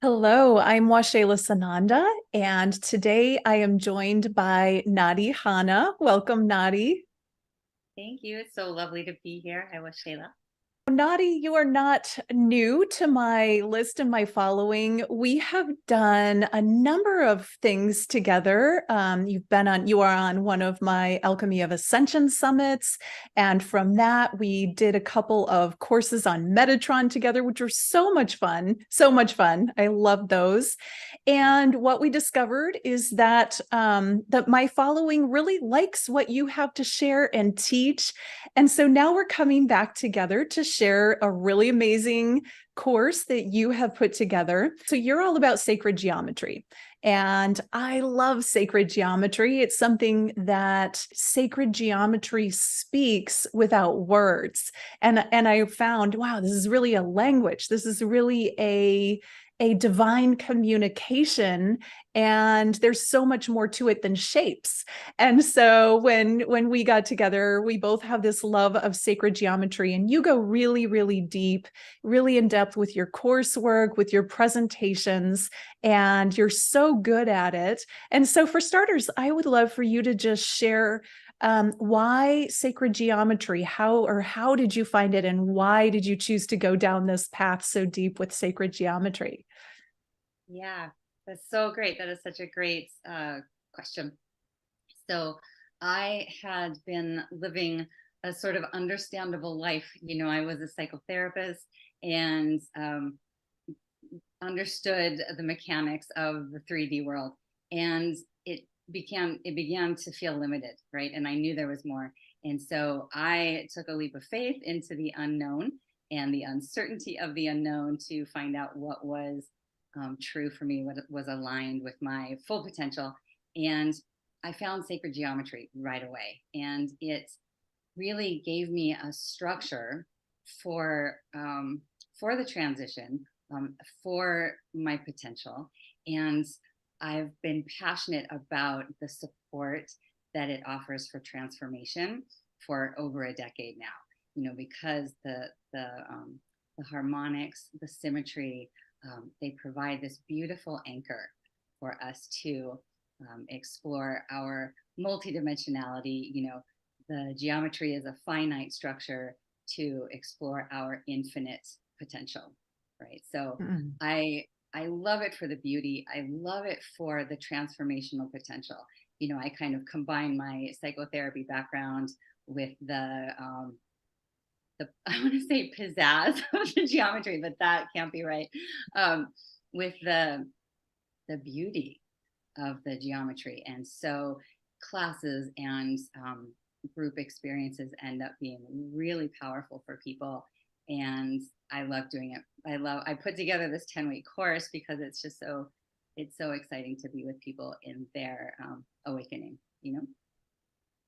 Hello, I'm Washayla Sananda, and today I am joined by Nadi Hana. Welcome, Nadi. Thank you. It's so lovely to be here. I was Shayla. Nadi, you are not new to my list and my following. We have done a number of things together. You are on one of my Alchemy of Ascension summits. And from that, we did a couple of courses on Metatron together, which were so much fun. So much fun. I love those. And what we discovered is that my following really likes what you have to share and teach. And so now we're coming back together to share a really amazing course that you have put together. So you're all about sacred geometry. And I love sacred geometry. It's something that sacred geometry speaks without words. And I found, wow, this is really a language. This is really a divine communication, and there's so much more to it than shapes. And so when we got together, we both have this love of sacred geometry, and you go really, really deep, really in depth with your coursework, with your presentations, and you're so good at it. And so for starters, I would love for you to just share why sacred geometry. How did you find it, and why did you choose to go down this path so deep with sacred geometry? Yeah, that's so great. That is such a great question. So I had been living a sort of understandable life. I was a psychotherapist and understood the mechanics of the 3D world. And it began to feel limited, right? And I knew there was more. And so I took a leap of faith into the unknown and the uncertainty of the unknown to find out what was true for me, what was aligned with my full potential. And I found sacred geometry right away. And it really gave me a structure for for the transition, for my potential. And I've been passionate about the support that it offers for transformation for over a decade now. Because the harmonics, the symmetry, they provide this beautiful anchor for us to explore our multidimensionality. The geometry is a finite structure to explore our infinite potential, right? So Mm. I I love it for the beauty. I love it for the transformational potential. I kind of combine my psychotherapy background with the I want to say pizzazz of the geometry, but that can't be right. Um, with the beauty of the geometry. And so classes and group experiences end up being really powerful for people. And I love doing it. I put together this 10-week course because it's so exciting to be with people in their awakening.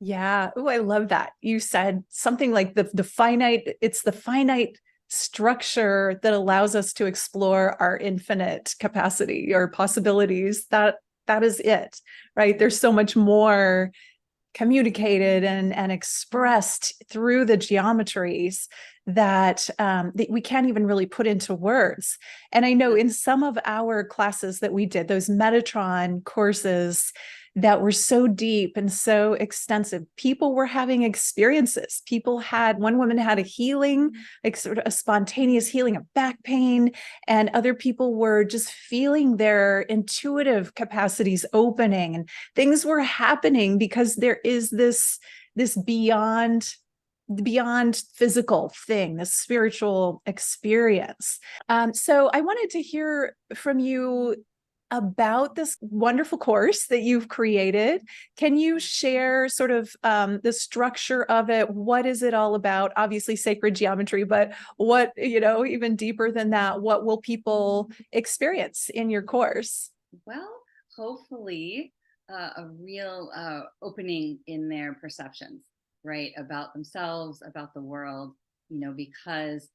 Yeah. Oh, I love that. You said something like the finite, it's the finite structure that allows us to explore our infinite capacity or possibilities. That is it, right? There's so much more communicated and expressed through the geometries that we can't even really put into words. And I know in some of our classes that we did, those Metatron courses that were so deep and so extensive, people were having experiences. One woman had a healing, like sort of a spontaneous healing of back pain, and other people were just feeling their intuitive capacities opening, and things were happening because there is this beyond physical thing, this spiritual experience. So I wanted to hear from you about this wonderful course that you've created. Can you share sort of the structure of it? What is it all about? Obviously, sacred geometry, but what, even deeper than that, what will people experience in your course? Well, hopefully, a real opening in their perceptions, right, about themselves, about the world, because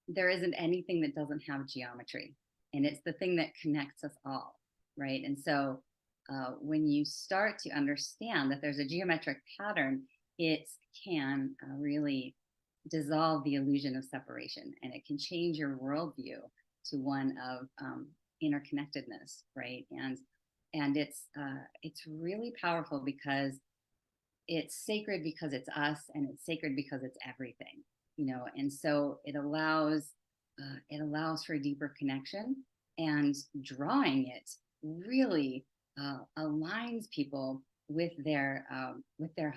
there isn't anything that doesn't have geometry. And it's the thing that connects us all, right? And so when you start to understand that there's a geometric pattern, it can really dissolve the illusion of separation, and it can change your worldview to one of interconnectedness, right? And it's really powerful because it's sacred because it's us, and it's sacred because it's everything, and so it allows for a deeper connection, and drawing it really aligns people with their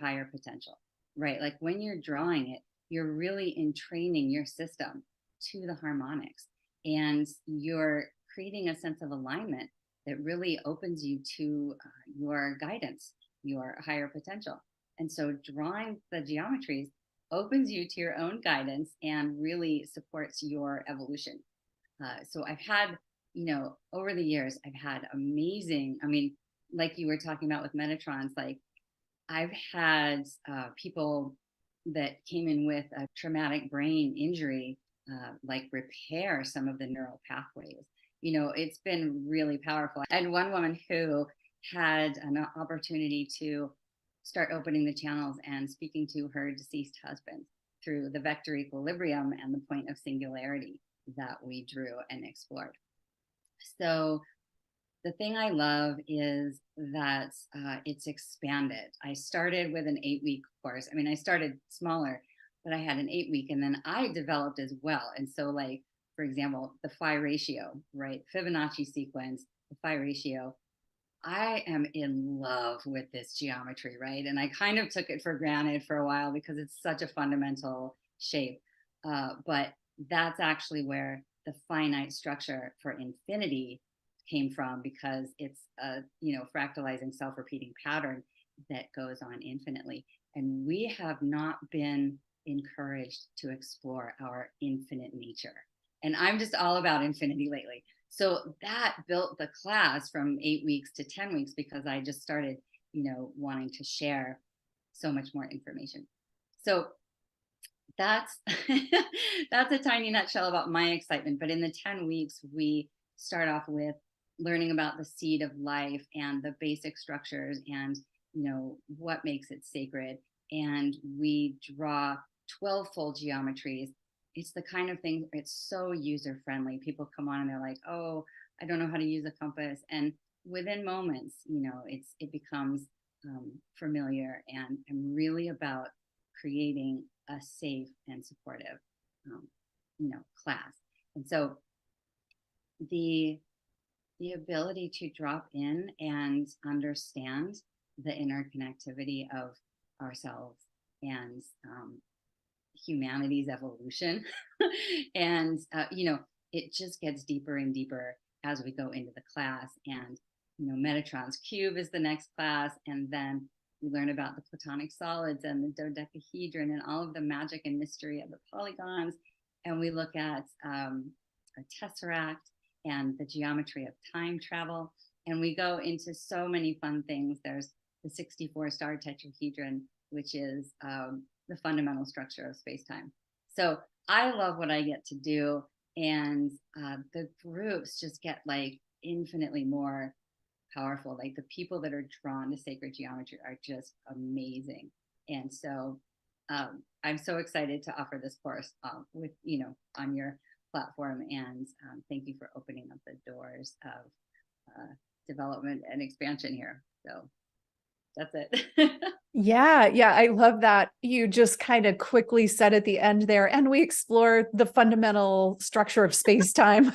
higher potential, right? Like when you're drawing it, you're really entraining your system to the harmonics, and you're creating a sense of alignment that really opens you to your guidance, your higher potential. And so drawing the geometries opens you to your own guidance and really supports your evolution. So I've had, over the years, I've had amazing, I mean, like you were talking about with Metatrons, like I've had people that came in with a traumatic brain injury, like repair some of the neural pathways. It's been really powerful. I had one woman who had an opportunity to start opening the channels and speaking to her deceased husband through the vector equilibrium and the point of singularity that we drew and explored. So the thing I love is that it's expanded. I started with an 8-week course. I mean, I started smaller, but I had an 8-week, and then I developed as well. And so, like, for example, the phi ratio, right? Fibonacci sequence, the phi ratio. I am in love with this geometry, right? And I kind of took it for granted for a while because it's such a fundamental shape. But that's actually where the finite structure for infinity came from, because it's a fractalizing self-repeating pattern that goes on infinitely. And we have not been encouraged to explore our infinite nature. And I'm just all about infinity lately. So that built the class from 8 weeks to 10 weeks because I just started, wanting to share so much more information. So that's that's a tiny nutshell about my excitement. But in the 10 weeks, we start off with learning about the seed of life and the basic structures and what makes it sacred. And we draw 12-fold geometries. It's the kind of thing, it's so user friendly. People come on and they're like, oh, I don't know how to use a compass. And within moments, it becomes familiar. And I'm really about creating a safe and supportive, class. And so the ability to drop in and understand the interconnectivity of ourselves and humanity's evolution. And, it just gets deeper and deeper as we go into the class. And, Metatron's cube is the next class. And then we learn about the platonic solids and the dodecahedron and all of the magic and mystery of the polygons. And we look at a tesseract and the geometry of time travel. And we go into so many fun things. There's the 64-star tetrahedron, which is the fundamental structure of space-time. So I love what I get to do. And the groups just get like infinitely more powerful. Like the people that are drawn to sacred geometry are just amazing. And so I'm so excited to offer this course with, on your platform. And thank you for opening up the doors of development and expansion here. So that's it. Yeah, I love that. You just kind of quickly said at the end there, and we explore the fundamental structure of space-time.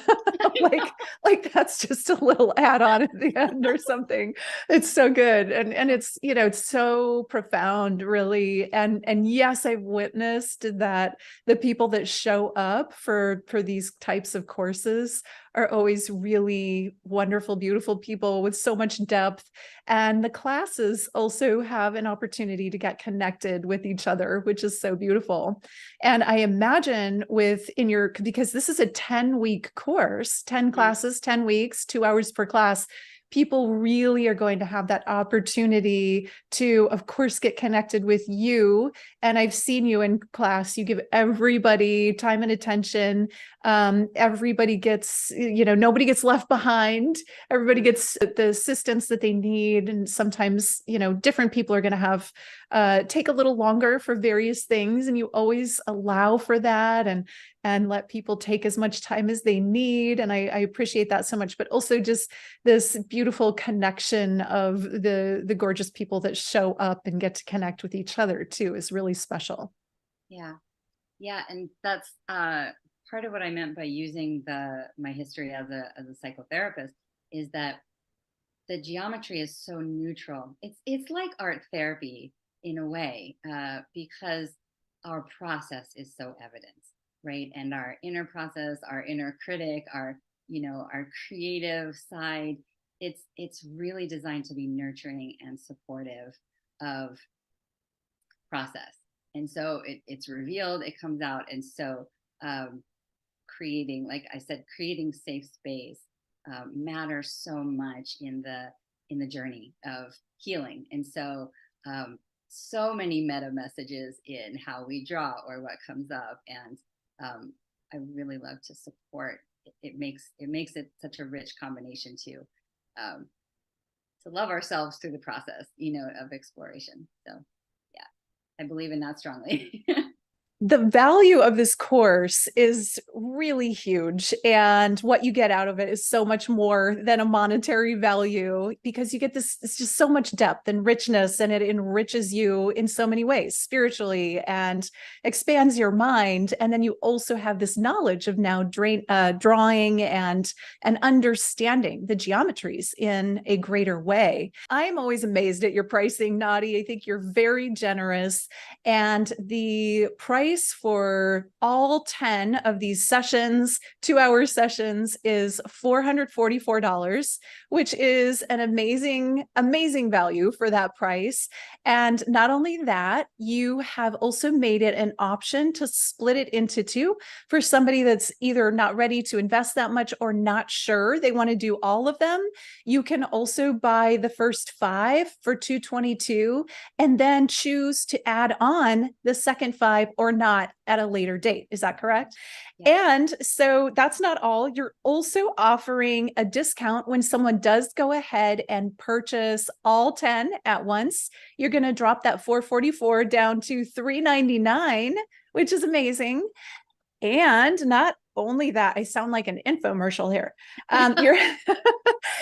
like that's just a little add-on at the end or something. It's so good. And it's, it's so profound, really. And yes, I've witnessed that the people that show up for these types of courses are always really wonderful, beautiful people with so much depth. And the classes also have an opportunity to get connected with each other, which is so beautiful. And I imagine because this is a 10-week course, 10 classes, 10 weeks, 2 hours per class, people really are going to have that opportunity to, of course, get connected with you. And I've seen you in class. You give everybody time and attention. Everybody gets, nobody gets left behind. Everybody gets the assistance that they need. And sometimes, different people are going to have take a little longer for various things, and you always allow for that and let people take as much time as they need. And I appreciate that so much, but also just this beautiful connection of the gorgeous people that show up and get to connect with each other too is really special. Yeah. Yeah. And that's part of what I meant by using my history as a psychotherapist, is that the geometry is so neutral. It's like art therapy in a way, because our process is so evident, right? And our inner process, our inner critic, our creative side, it's really designed to be nurturing and supportive of process. And so it's revealed, it comes out. And so creating, like I said, creating safe space matters so much in the journey of healing. And so so many meta messages in how we draw or what comes up. And I really love to support. It makes it such a rich combination to love ourselves through the process, of exploration. So yeah, I believe in that strongly. The value of this course is really huge, and what you get out of it is so much more than a monetary value, because you get this, it's just so much depth and richness, and it enriches you in so many ways spiritually and expands your mind. And then you also have this knowledge of now drawing and understanding the geometries in a greater way. I'm always amazed at your pricing, Nadi. I think you're very generous, and the price for all 10 of these sessions, 2-hour sessions, is $444, which is an amazing, amazing value for that price. And not only that, you have also made it an option to split it into two for somebody that's either not ready to invest that much or not sure they want to do all of them. You can also buy the first 5 for $222 and then choose to add on the second 5 or not at a later date. Is that correct? Yeah. And so that's not all. You're also offering a discount when someone does go ahead and purchase all 10 at once. You're going to drop that $444 down to $399, which is amazing. And not only that, I sound like an infomercial here. You're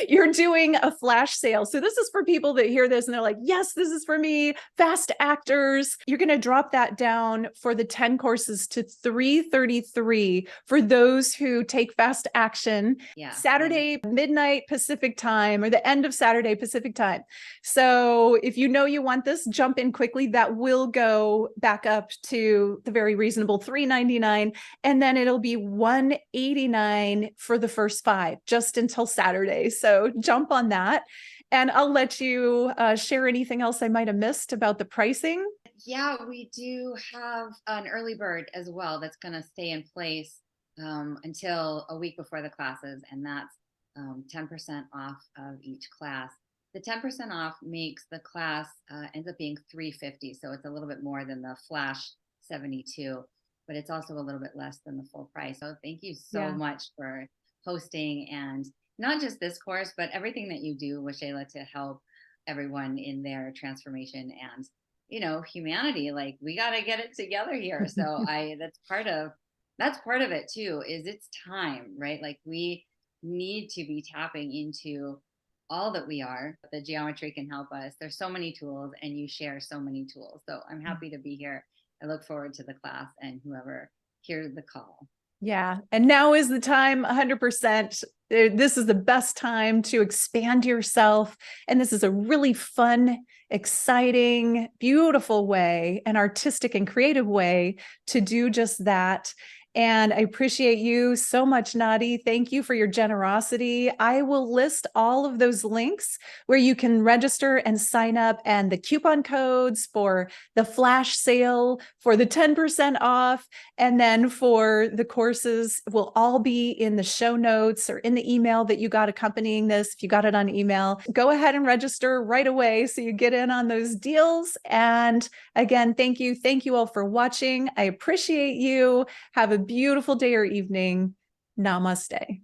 you're doing a flash sale. So this is for people that hear this and they're like, yes, this is for me, fast actors. You're going to drop that down for the 10 courses to $333 for those who take fast action. Yeah. Saturday, midnight Pacific time, or the end of Saturday Pacific time. So if you know you want this, jump in quickly. That will go back up to the very reasonable $399. And then it'll be $189 for the first 5, just until Saturday. So jump on that. And I'll let you share anything else I might have missed about the pricing. Yeah, we do have an early bird as well that's going to stay in place until a week before the classes. And that's 10% off of each class. The 10% off makes the class ends up being $350. So it's a little bit more than the flash 72. But it's also a little bit less than the full price. So thank you so much for hosting, and not just this course, but everything that you do with Shayla to help everyone in their transformation and, humanity. Like, we got to get it together here. So that's part of it too, is it's time, right? Like, we need to be tapping into all that we are. The geometry can help us. There's so many tools, and you share so many tools. So I'm happy to be here. I look forward to the class and whoever hears the call. Yeah. And now is the time, 100%. This is the best time to expand yourself. And this is a really fun, exciting, beautiful way, an artistic and creative way to do just that. And I appreciate you so much, Nadi. Thank you for your generosity. I will list all of those links where you can register and sign up, and the coupon codes for the flash sale, for the 10% off, and then for the courses will all be in the show notes or in the email that you got accompanying this. If you got it on email, go ahead and register right away so you get in on those deals. And again, thank you. Thank you all for watching. I appreciate you. Have a beautiful day or evening. Namaste.